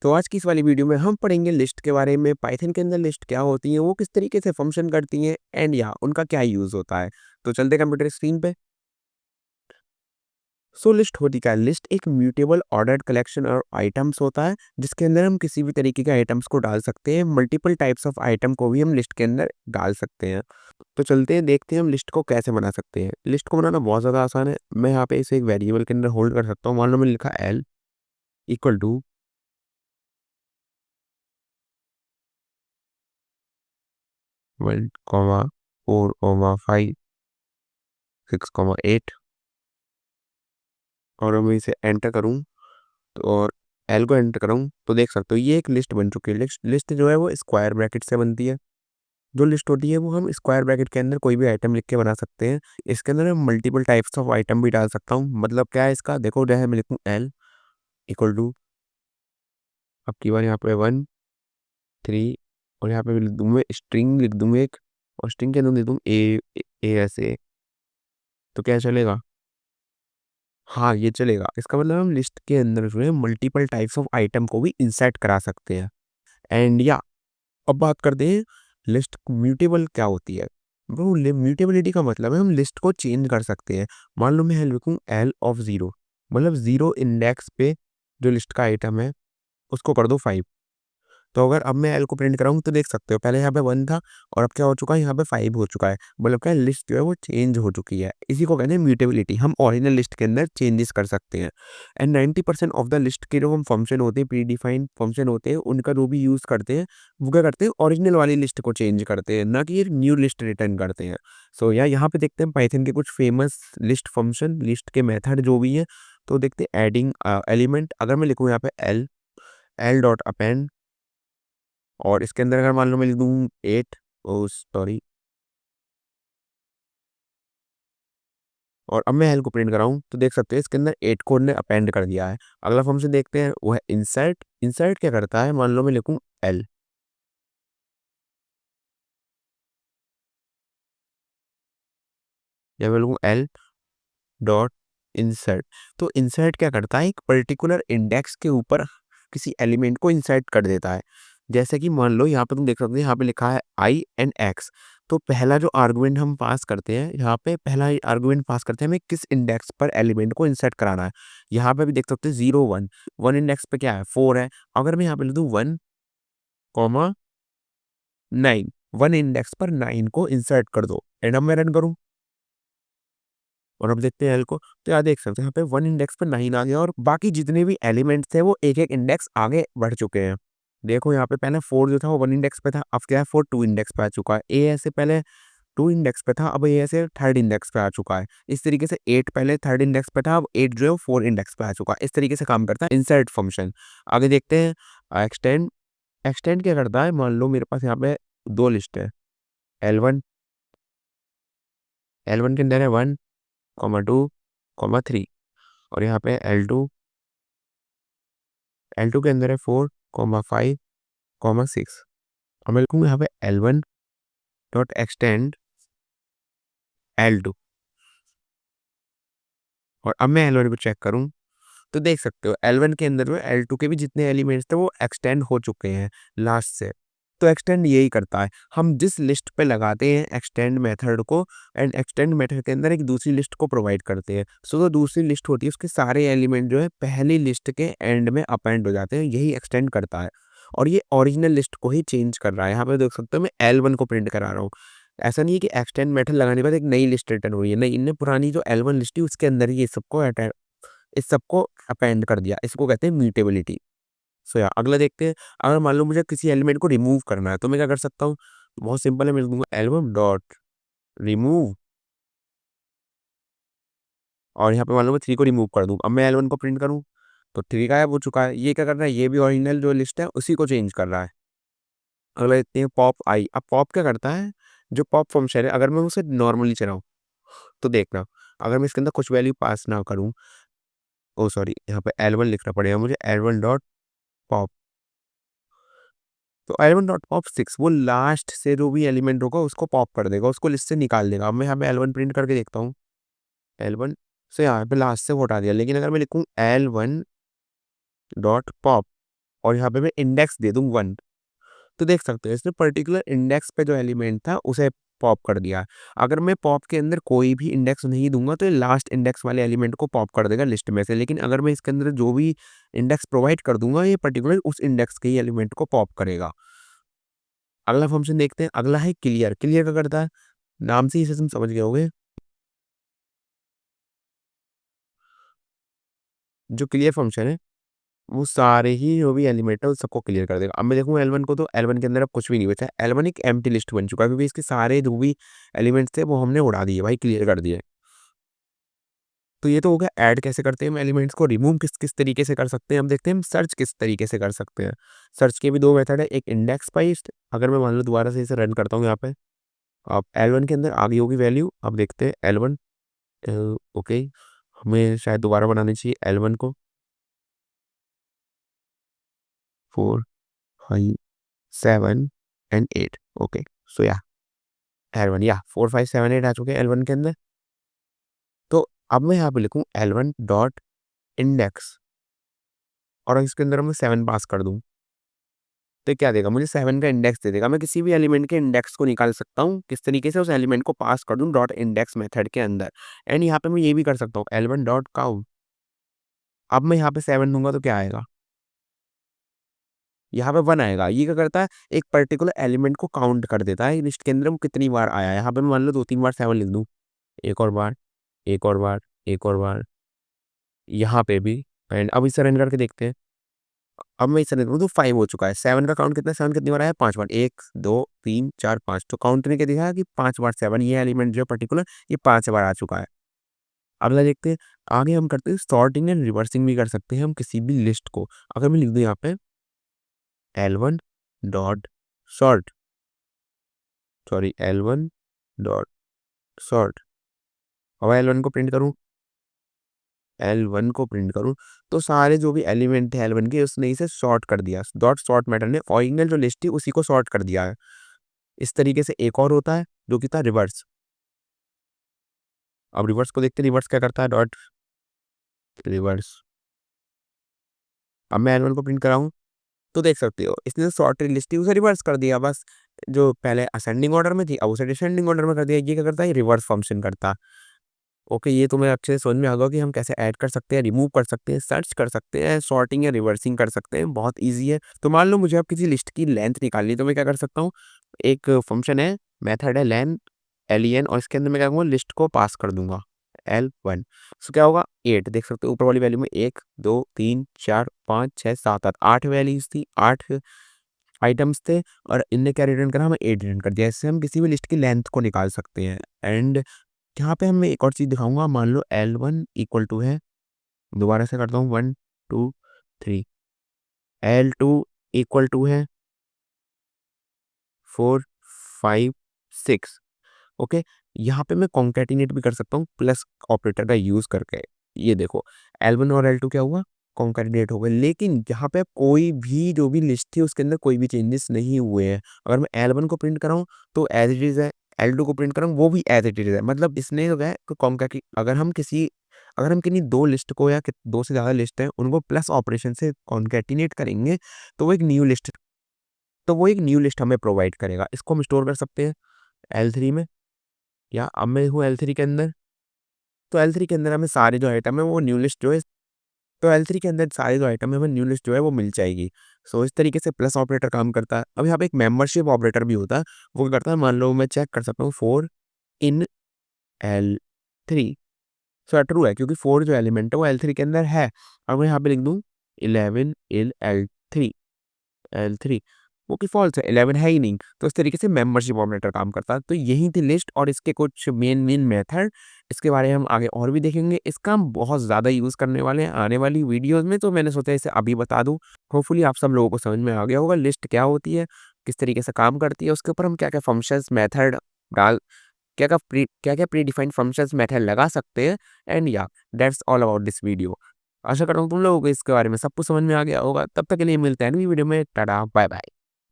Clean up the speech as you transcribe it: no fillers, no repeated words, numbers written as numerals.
तो आज की इस वाली वीडियो में हम पढ़ेंगे लिस्ट के बारे में, पाइथन के अंदर लिस्ट क्या होती है, वो किस तरीके से फंक्शन करती हैं एंड या उनका क्या यूज़ होता है। तो चलते कंप्यूटर स्क्रीन पे। सो लिस्ट होती क्या है? लिस्ट एक म्यूटेबल ऑर्डर्ड कलेक्शन और आइटम्स होता है जिसके अंदर हम किसी भी तरीके के आइटम्स को डाल सकते हैं। मल्टीपल टाइप्स ऑफ आइटम को भी हम लिस्ट के अंदर डाल सकते हैं। तो चलते हैं, देखते हैं हम लिस्ट को कैसे बना सकते हैं। लिस्ट को बनाना बहुत ज़्यादा आसान है। मैं यहाँ पे इसे एक वेरिएबल के अंदर होल्ड कर सकता हूँ। मान लो मैंने लिखा एल इक्वल टू 1,4,5,6,8 और मैं इसे एंटर करूँ तो और एल को एंटर करूँ तो देख सकते हो ये एक लिस्ट बन चुकी है। लिस्ट लिस्ट जो है वो स्क्वायर ब्रैकेट से बनती है। जो लिस्ट होती है वो हम स्क्वायर ब्रैकेट के अंदर कोई भी आइटम लिख के बना सकते हैं। इसके अंदर मैं मल्टीपल टाइप्स ऑफ आइटम भी डाल सकता हूँ। मतलब क्या है इसका, देखो जो है मैं लिखूँ एल इक्वल टू, अब की बार यहाँ पे 1 3 और यहाँ पे लिख दूँ मैं स्ट्रिंग लिख दूँ एक, और स्ट्रिंग के अंदर लिख दूँ ए ऐसे। तो क्या चलेगा? हाँ, ये चलेगा। इसका मतलब हम लिस्ट के अंदर जो है मल्टीपल टाइप्स ऑफ आइटम को भी इंसर्ट करा सकते हैं। एंड या अब बात करते हैं लिस्ट म्यूटेबल क्या होती है। वो म्यूटेबिलिटी का मतलब है हम लिस्ट को चेंज कर सकते हैं। मान लो मैं लिखूँ एल ऑफ ज़ीरो, मतलब ज़ीरो इंडेक्स पे जो लिस्ट का आइटम है उसको कर दो 5। तो अगर अब मैं एल को प्रिंट कराऊँ तो देख सकते हो पहले यहाँ पे 1 था और अब क्या हो चुका है, यहाँ पे 5 हो चुका है। मतलब क्या है, लिस्ट जो है वो चेंज हो चुकी है। इसी को कहते हैं म्यूटेबिलिटी। हम ओरिजिनल लिस्ट के अंदर चेंजेस कर सकते हैं। एंड 90% ऑफ द लिस्ट के जो हम फंक्शन होते हैं, प्री डिफाइंड फंक्शन होते हैं, उनका जो भी यूज़ करते हैं वो क्या करते हैं, ओरिजिनल वाली लिस्ट को चेंज करते हैं, ना कि एक न्यू लिस्ट रिटर्न करते हैं। सो या यहाँ पे देखते हैं पाइथन के कुछ फेमस लिस्ट फंक्शन, लिस्ट के मेथड जो भी है। तो देखते हैं एडिंग एलिमेंट। अगर मैं लिखूँ यहाँ पे एल एल डॉट अपेंड, और इसके अंदर अगर मान लो मैं लिख दूँ 8, ओ सॉरी, और अब मैं एल को प्रिंट कराऊँ तो देख सकते हैं इसके अंदर 8 कोड ने अपेंड कर दिया है। अगला फंक्शन देखते हैं वो है इंसर्ट। इंसर्ट क्या करता है, मान लो मैं लिखूँ एल, या मैं लिखूँ एल डॉट इंसर्ट। तो इंसर्ट क्या करता है, एक पर्टिकुलर इंडेक्स के ऊपर किसी एलिमेंट को इंसर्ट कर देता है। जैसे कि मान लो यहाँ पे तुम देख सकते हो यहाँ पे लिखा है आई एंड एक्स। तो पहला जो आर्गुमेंट हम पास करते हैं, यहाँ पे पहला आर्गुमेंट पास करते हैं हमें किस इंडेक्स पर एलिमेंट को इंसर्ट कराना है। यहाँ पे भी देख सकते हैं 0 1, 1 इंडेक्स पे क्या है 4 है। अगर मैं यहाँ पे लिख दूँ 1,9, 1 इंडेक्स पर 9 को इंसर्ट कर दो, एंड अब मैं रन करूँ और अब देखते हैं एल को, तो यहाँ देख सकते हैं यहाँ पे 1 इंडेक्स पर 9 आ गया और बाकी जितने भी एलिमेंट्स थे वो एक-एक इंडेक्स आगे बढ़ चुके हैं। देखो यहाँ पे पहले 4 जो था वो 1 इंडेक्स पे था, अब क्या है 4 2 इंडेक्स पे आ चुका है। ए ऐसे पहले 2 इंडेक्स पे था, अब ए ऐसे 3rd इंडेक्स पे आ चुका है। इस तरीके से 8 पहले 3rd इंडेक्स पे था, अब 8 जो है वो 4 इंडेक्स पे आ चुका है। इस तरीके से काम करता है इंसर्ट फंक्शन। आगे देखते हैं एक्सटेंड। एक्सटेंड क्या करता है, मान लो मेरे पास यहाँ पे 2 लिस्ट है, L1, L1 के अंदर है 1, 2, 3, और यहाँ पे L2, L2 के अंदर है 4, 5, 6। और मैं लिखूँगा यहाँ पे L1 डॉट एक्सटेंड L2, और अब मैं L1 को चेक करूँ तो देख सकते हो L1 के अंदर में L2 के भी जितने एलिमेंट्स थे वो एक्सटेंड हो चुके हैं लास्ट से। तो एक्सटेंड यही करता है, हम जिस लिस्ट पे लगाते हैं एक्सटेंड मेथड को, एंड एक्सटेंड मेथड के अंदर एक दूसरी लिस्ट को प्रोवाइड करते हैं। सो जो दूसरी लिस्ट होती है उसके सारे एलिमेंट जो है पहली लिस्ट के एंड में अपेंड हो जाते हैं, यही एक्सटेंड करता है। और ये ओरिजिनल लिस्ट को ही चेंज कर रहा है। यहाँ पे देख सकते हो मैं L1 को प्रिंट करा रहा हूँ। ऐसा नहीं है कि एक्सटेंड मेथड लगाने के बाद एक नई लिस्ट रिटर्न हो रही है, नहीं, इनने पुरानी जो L1 लिस्ट थी उसके अंदर ही ये सबको इस सबको अपेंड कर दिया। इसको कहते हैं म्यूटेबिलिटी। सो या अगला देखते हैं, अगर मान लो मुझे किसी एलिमेंट को रिमूव करना है तो मैं क्या कर सकता हूँ, बहुत सिंपल है, मैं लिख दूंगा एल्बम डॉट रिमूव, और यहाँ पे मान लो मैं 3 को रिमूव कर दूँ। अब मैं L1 को प्रिंट करूँ तो 3 गायब हो चुका है। ये क्या कर रहा है, ये भी ओरिजिनल जो लिस्ट है उसी को चेंज कर रहा है। अगला देखते हैं पॉप आई। अब पॉप क्या करता है, जो पॉप फंक्शन है अगर मैं उसे नॉर्मली चलाऊँ तो देखना, अगर मैं इसके अंदर कुछ वैल्यू पास ना करूँ, ओ सॉरी यहाँ पे L1 लिखना पड़ेगा मुझे, L1 डॉट पॉप। तो L1 डॉट पॉप 6 वो लास्ट से जो भी एलिमेंट होगा उसको पॉप कर देगा, उसको लिस्ट से निकाल देगा। अब मैं यहाँ पे L1 प्रिंट करके देखता हूँ, L1 से यहाँ पे लास्ट से वो हटा दिया। लेकिन अगर मैं लिखूँ L1 डॉट पॉप और यहाँ पे मैं इंडेक्स दे दूँ 1, तो देख सकते हो इसने पर्टिकुलर इंडेक्स पे जो एलिमेंट था उसे पॉप कर दिया। अगर मैं पॉप के अंदर कोई भी इंडेक्स नहीं दूँगा तो ये लास्ट इंडेक्स वाले एलिमेंट को पॉप कर देगा लिस्ट में से। लेकिन अगर मैं इसके अंदर जो भी इंडेक्स प्रोवाइड कर दूँगा ये पर्टिकुलर उस इंडेक्स के ही एलिमेंट को पॉप करेगा। अगला फंक्शन देखते हैं, अगला है क्लियर। क्लियर क्या करता है? नाम से ही इसे तुम समझ गए होंगे। जो क्लियर फंक्शन है वो सारे ही जो भी एलिमेंट है उन सबको क्लियर कर देगा। अब मैं देखूँ L1 को तो L1 के अंदर अब कुछ भी नहीं बचा है। L1 एक एम्प्टी लिस्ट बन चुका है क्योंकि इसके सारे जो भी एलिमेंट्स थे वो हमने उड़ा दिए भाई, क्लियर कर दिए। तो ये तो हो गया ऐड कैसे करते हैं हम एलिमेंट्स को, रिमूव किस-किस तरीके से कर सकते हैं। अब देखते हैं हम सर्च किस तरीके से कर सकते हैं। सर्च के भी 2 मेथड है, एक इंडेक्स पाइस्ट। अगर मैं मान लो दोबारा से इसे रन करता हूँ यहाँ पे, अब L1 के अंदर आ गई होगी वैल्यू। अब देखते हैं L1 ओके, हमें शायद दोबारा बनानी चाहिए L1 को 4, 5, 7 एंड 8 ओके। सो या L1 या 4, 5, 7, 8 आ चुके हैं L1 के अंदर। तो अब मैं यहाँ पे लिखूँ L1 डॉट इंडेक्स और इसके अंदर मैं 7 पास कर दूँ, तो क्या देगा मुझे 7 का इंडेक्स दे देगा। मैं किसी भी एलिमेंट के इंडेक्स को निकाल सकता हूँ, किस तरीके से उस एलिमेंट को पास कर दूँ डॉट इंडेक्स मेथड के अंदर। एंड यहाँ पे मैं ये भी कर सकता हूँ L1 डॉट काउंट। अब मैं यहाँ पे 7 दूँगा तो क्या आएगा? यहाँ पे 1 आएगा। ये क्या करता है, एक पर्टिकुलर एलिमेंट को काउंट कर देता है लिस्ट के अंदर वो कितनी बार आया है। यहाँ पे मैं मान लो 2-3 बार 7 लिख दूँ, एक और बार, एक और बार, एक और बार, यहाँ पे भी। एंड अब इसे रन करके देखते हैं। अब मैं इसे देखूँ तो 5 हो चुका है। 7 का काउंट कितना है? 7 कितनी बार आया है? 5 बार। 1, 2, 3, 4, 5 तो काउंट ने क्या दिखाया कि 5 बार 7 ये एलिमेंट जो है पर्टिकुलर ये 5 बार आ चुका है। अगला देखते हैं, आगे हम करते हैं सॉर्टिंग एंड रिवर्सिंग भी कर सकते हैं हम किसी भी लिस्ट को। अगर मैं लिख दूँ यहाँ पे L1 dot sort, sorry L1 dot sort और L1 को प्रिंट करूँ, L1 को प्रिंट करूँ, तो सारे जो भी एलिमेंट थे L1 के उसने इसे सॉर्ट कर दिया। डॉट सॉर्ट मेथड ने ओरिजिनल जो लिस्ट थी उसी को सॉर्ट कर दिया है। इस तरीके से एक और होता है जो कि था रिवर्स। अब रिवर्स को देखते हैं, रिवर्स क्या करता है? Dot reverse. अब मैं L1 को प्रिंट कराऊँ तो देख सकते हो इसने जो सॉर्टेड लिस्ट थी उसे रिवर्स कर दिया बस। जो पहले असेंडिंग ऑर्डर में थी अब उसे डिसेंडिंग ऑर्डर में कर दिया। ये क्या करता है? ये रिवर्स फंक्शन करता है। ओके, ये तुम्हें अच्छे से समझ में आ गया कि हम कैसे ऐड कर सकते हैं, रिमूव कर सकते हैं, सर्च कर सकते हैं, सॉर्टिंग या रिवर्सिंग कर सकते हैं। बहुत ईज़ी है। तो मान लो मुझे अब किसी लिस्ट की लेंथ निकालनी है तो मैं क्या कर सकता हूँ? एक फंक्शन है, मेथड है लेन, LEN और इसके अंदर मैं क्या करूँगा? लिस्ट को पास कर दूँगा L1। सो क्या होगा? 8 देख सकते हो ऊपर वाली वैल्यू में 1, 2, 3, 4, 5, 6, 7, 8 8 वैल्यूज़ थी, 8 आइटम्स थे और इनने क्या रिटर्न करा? हमें 8 रिटर्न कर दिया। इससे हम किसी भी लिस्ट की लेंथ को निकाल सकते हैं। एंड यहाँ पे मैं एक और चीज़ दिखाऊँगा, मान लो L1 इक्वल टू है, दोबारा से करता हूँ 1, 2, 3, L2 इक्वल टू है 4, 5, 6 ओके। यहाँ पे मैं कॉन्कैटिनेट भी कर सकता हूँ प्लस ऑपरेटर का यूज़ करके। ये देखो L1 और L2 क्या हुआ? कॉन्कैटिनेट हो गए। लेकिन यहाँ पे कोई भी जो भी लिस्ट थी उसके अंदर कोई भी चेंजेस नहीं हुए हैं। अगर मैं L1 को प्रिंट कराऊँ तो एज़ इट इज़ है, L2 को प्रिंट कराऊँ वो भी एज़ इट इज़ है। मतलब इसने जो है कॉन्कैटि अगर हम किन्हीं 2 लिस्ट को या 2 से ज़्यादा लिस्ट हैं उनको प्लस ऑपरेशन से कॉन्कैटिनेट करेंगे तो वो एक न्यू लिस्ट हमें प्रोवाइड करेगा। इसको हम स्टोर कर सकते हैं L3 में, या अब मैं हूँ L3 के अंदर, तो L3 के अंदर हमें सारे जो आइटम है वो न्यू लिस्ट जो है, तो L3 के अंदर सारे जो आइटम है हमें न्यू लिस्ट जो है वो मिल जाएगी। सो इस तरीके से प्लस ऑपरेटर काम करता है। अब यहाँ पे एक मेंबरशिप ऑपरेटर भी होता है, वो क्या करता है? मान लो मैं चेक कर सकता हूँ 4 इन L3, सो ट्रू है क्योंकि 4 जो एलिमेंट है वो L3 के अंदर है। अब मैं यहाँ पे लिख दूँ 11 इन L3 वो कि फॉल्स है, 11 है ही नहीं। तो इस तरीके से मेंबरशिप ऑपरेटर काम करता है। तो यही थी लिस्ट और इसके कुछ मेन मेथड। इसके बारे में हम आगे और भी देखेंगे। इसका हम बहुत ज़्यादा यूज़ करने वाले हैं आने वाली वीडियोज़ में, तो मैंने सोचा इसे अभी बता दूँ। होपफुली आप सब लोगों को समझ में आ गया होगा लिस्ट क्या होती है, किस तरीके से काम करती है, उसके ऊपर हम क्या-क्या फंक्शंस मेथड डाल क्या-क्या प्री डिफाइंड फंक्शंस मेथड लगा सकते हैं। And yeah that's all about this video. आशा करता हूँ तुम लोगों को इसके बारे में सब कुछ समझ में आ गया होगा। तब तक के लिए मिलते हैं अगली वीडियो में। Tata, bye bye.